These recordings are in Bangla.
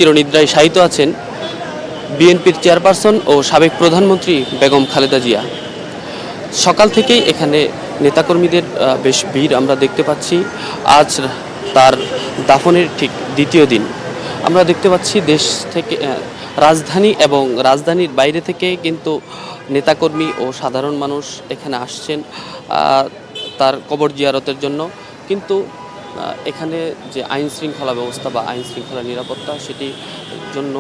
চিরনিদ্রায় শায়িত আছেন বিএনপির চেয়ারপারসন ও সাবেক প্রধানমন্ত্রী বেগম খালেদা জিয়া। সকাল থেকেই এখানে নেতাকর্মীদের বেশ ভিড় আমরা দেখতে পাচ্ছি। আজ তার দাফনের ঠিক দ্বিতীয় দিন। আমরা দেখতে পাচ্ছি দেশ থেকে রাজধানী এবং রাজধানীর বাইরে থেকে কিন্তু নেতাকর্মী ও সাধারণ মানুষ এখানে আসছেন তার কবর জিয়ারতের জন্য। কিন্তু এখানে যে আইন শৃঙ্খলা ব্যবস্থা বা আইন শৃঙ্খলা নিরাপত্তা সেটির জন্য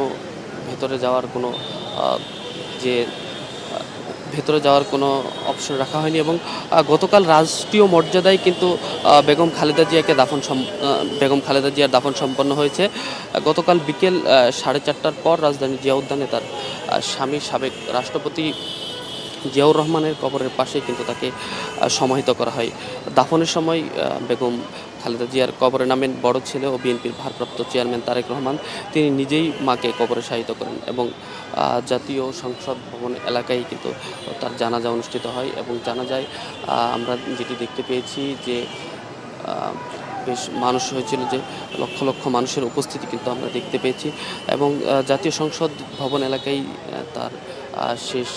ভেতরে যাওয়ার কোনো যে ভেতরে যাওয়ার কোনো অপশন রাখা হয়নি এবং গতকাল রাষ্ট্রীয় মর্যাদায় কিন্তু বেগম খালেদা জিয়ার দাফন সম্পন্ন হয়েছে। গতকাল বিকেল 4:30টার পর রাজধানীর জিয়া উদ্যানে তার স্বামী সাবেক রাষ্ট্রপতি জিয়াউর রহমানের কবরের পাশে কিন্তু তাকে সমাহিত করা হয়। দাফনের সময় বেগম খালেদা জিয়ার কবরে নামেন বড় ছেলে ও বিএনপির ভারপ্রাপ্ত চেয়ারম্যান তারেক রহমান। তিনি নিজেই মাকে কবরে শায়িত করেন এবং জাতীয় সংসদ ভবন এলাকায় কিন্তু তার জানাজা অনুষ্ঠিত হয় এবং জানাজায় আমরা যেটি দেখতে পেয়েছি যে বেশ মানুষ হয়েছিল, যে লক্ষ লক্ষ মানুষের উপস্থিতি কিন্তু আমরা দেখতে পেয়েছি এবং জাতীয় সংসদ ভবন এলাকায় তার শেষ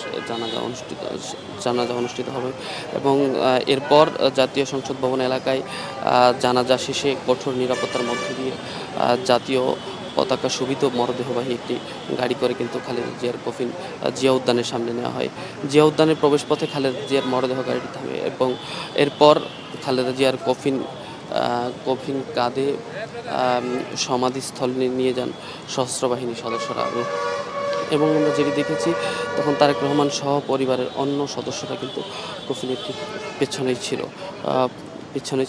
জানাজা অনুষ্ঠিত হবে এবং এরপর জাতীয় সংসদ ভবন এলাকায় জানাজা শেষে কঠোর নিরাপত্তার মধ্যে দিয়ে জাতীয় পতাকা শোভিত মরদেহবাহী একটি গাড়ি করে কিন্তু খালেদা জিয়ার কফিন জিয়া উদ্যানের সামনে নেওয়া হয়। জিয়া উদ্যানের প্রবেশপথে খালেদা জিয়ার মরদেহ গাড়িটি থামে এবং এরপর খালেদা জিয়ার কফিন কাঁধে সমাধিস্থলে নিয়ে যান সশস্ত্র বাহিনীর সদস্যরা এবং আমরা যেটি দেখেছি তখন তারেক রহমান সহ পরিবারের অন্য সদস্যরা কিন্তু কফিনের ঠিক পেছনে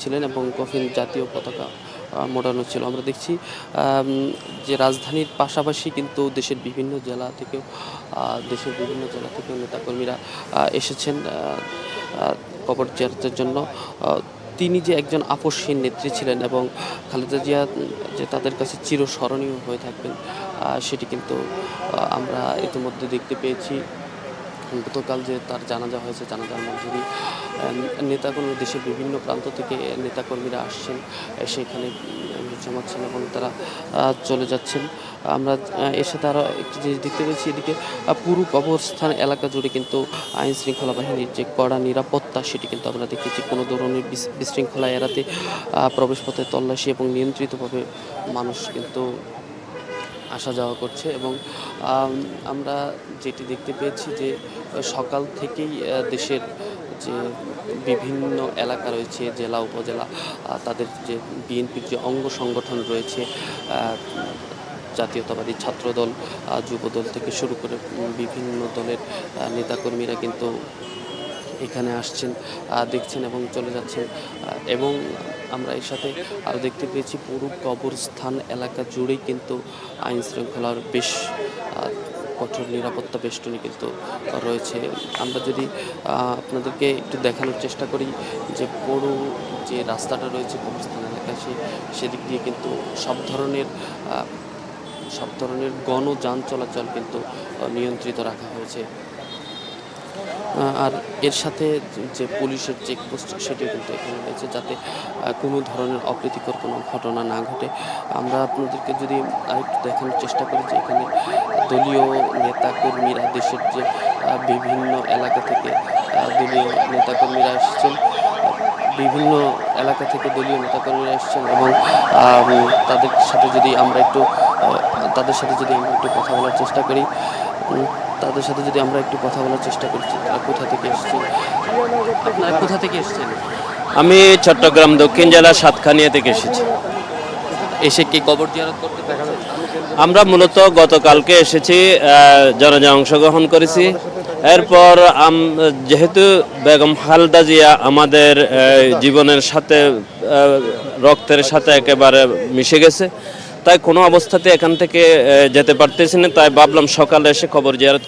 ছিলেন এবং কফিন জাতীয় পতাকা মোড়ানো ছিল। আমরা দেখছি যে রাজধানীর পাশাপাশি কিন্তু দেশের বিভিন্ন জেলা থেকেও নেতাকর্মীরা এসেছেন কবর জিয়ারতের জন্য। তিনি যে একজন আপসহীন নেত্রী ছিলেন এবং খালেদা জিয়া যে তাদের কাছে চিরস্মরণীয় হয়ে থাকবেন সেটি কিন্তু আমরা ইতিমধ্যে দেখতে পেয়েছি। গতকাল যে তার জানাজা হয়েছে, জানাজার মধ্যে দিয়ে নেতাকর্মী দেশের বিভিন্ন প্রান্ত থেকে নেতাকর্মীরা আসছেন, সেখানে জমাচ্ছেন এবং তারা চলে যাচ্ছেন। আমরা এর সাথে আরও একটি জিনিস দেখতে পেয়েছি, এদিকে পুরো কবরস্থান এলাকা জুড়ে কিন্তু আইন শৃঙ্খলা বাহিনীর যে কড়া নিরাপত্তা সেটি কিন্তু আমরা দেখেছি। কোনো ধরনের বিশৃঙ্খলা এড়াতে প্রবেশপথে তল্লাশি এবং নিয়ন্ত্রিতভাবে মানুষ কিন্তু আসা যাওয়া করছে এবং আমরা যেটি দেখতে পেয়েছি যে সকাল থেকেই দেশের যে বিভিন্ন এলাকা রয়েছে, জেলা উপজেলা, তাদের যে বিএনপির যে অঙ্গ সংগঠন রয়েছে, জাতীয়তাবাদী ছাত্রদল, যুবদল থেকে শুরু করে বিভিন্ন দলের নেতাকর্মীরা কিন্তু এখানে আসছেন, দেখছেন এবং চলে যাচ্ছেন এবং আমরা এর সাথে আরও দেখতে পেয়েছি পুরো কবরস্থান এলাকা জুড়েই কিন্তু আইন শৃঙ্খলার বেশ কঠোর নিরাপত্তা বেষ্টনী কিন্তু রয়েছে। আমরা যদি আপনাদেরকে একটু দেখানোর চেষ্টা করি যে পুরো যে রাস্তাটা রয়েছে কবরস্থান এলাকায় সেদিক দিয়ে কিন্তু সব ধরনের গণযান চলাচল কিন্তু নিয়ন্ত্রিত রাখা হয়েছে। আর এর সাথে যে পুলিশের চেকপোস্ট সেটিও কিন্তু এখানে রয়েছে, যাতে কোনো ধরনের অপ্রীতিকর কোনো ঘটনা না ঘটে। আমরা আপনাদেরকে যদি আরেকটু দেখানোর চেষ্টা করি যে এখানে দলীয় নেতাকর্মীরা, দেশের যে বিভিন্ন এলাকা থেকে দলীয় নেতাকর্মীরা এসেছেন, এবং তাদের সাথে যদি আমরা একটু কথা বলার চেষ্টা করি তারা কোথা থেকে এসেছেন? আপনারা কোথা থেকে এসেছেন? আমি চট্টগ্রাম দক্ষিণ জেলা সাতখানিয়া থেকে এসেছি। এসে কি কবর জিয়ারত করতে পেরেছেন? আমরা মূলত গতকালকে এসেছি, জানাজায় অংশগ্রহণ করেছি। এরপর যেহেতু বেগম খালেদা জিয়া আমাদের জীবনের সাথে, রক্তের সাথে একেবারে মিশে গেছে, তাই কোনো অবস্থাতে এখান থেকে যেতে পারতেছি না। তাই ভাবলাম সকালে এসে কবর জিয়ারত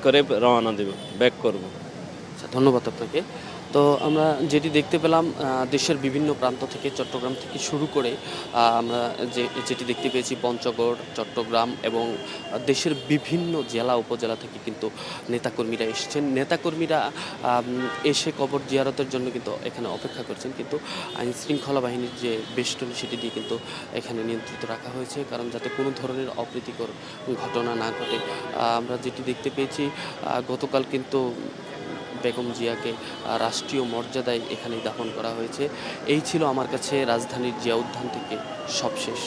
করে রওনা দেব, ব্যাক করব। ধন্যবাদ আপনাকে। তো আমরা যেটি দেখতে পেলাম দেশের বিভিন্ন প্রান্ত থেকে চট্টগ্রাম থেকে শুরু করে আমরা যেটি দেখতে পেয়েছি পঞ্চগড়, চট্টগ্রাম এবং দেশের বিভিন্ন জেলা উপজেলা থেকে কিন্তু নেতাকর্মীরা এসেছেন। নেতাকর্মীরা এসে কবর জিয়ারতের জন্য কিন্তু এখানে অপেক্ষা করছেন, কিন্তু আইন শৃঙ্খলা বাহিনীর যে বেষ্টনী সেটি দিয়ে কিন্তু এখানে নিয়ন্ত্রিত রাখা হয়েছে, কারণ যাতে কোনো ধরনের অপ্রীতিকর ঘটনা না ঘটে। আমরা যেটি দেখতে পেয়েছি গতকাল কিন্তু বেগম জিয়াকে রাষ্ট্রীয় মর্যাদায় এখানেই দাফন করা হয়েছে। এই ছিল আমার কাছে রাজধানীর জিয়া উদ্যান থেকে সবশেষ।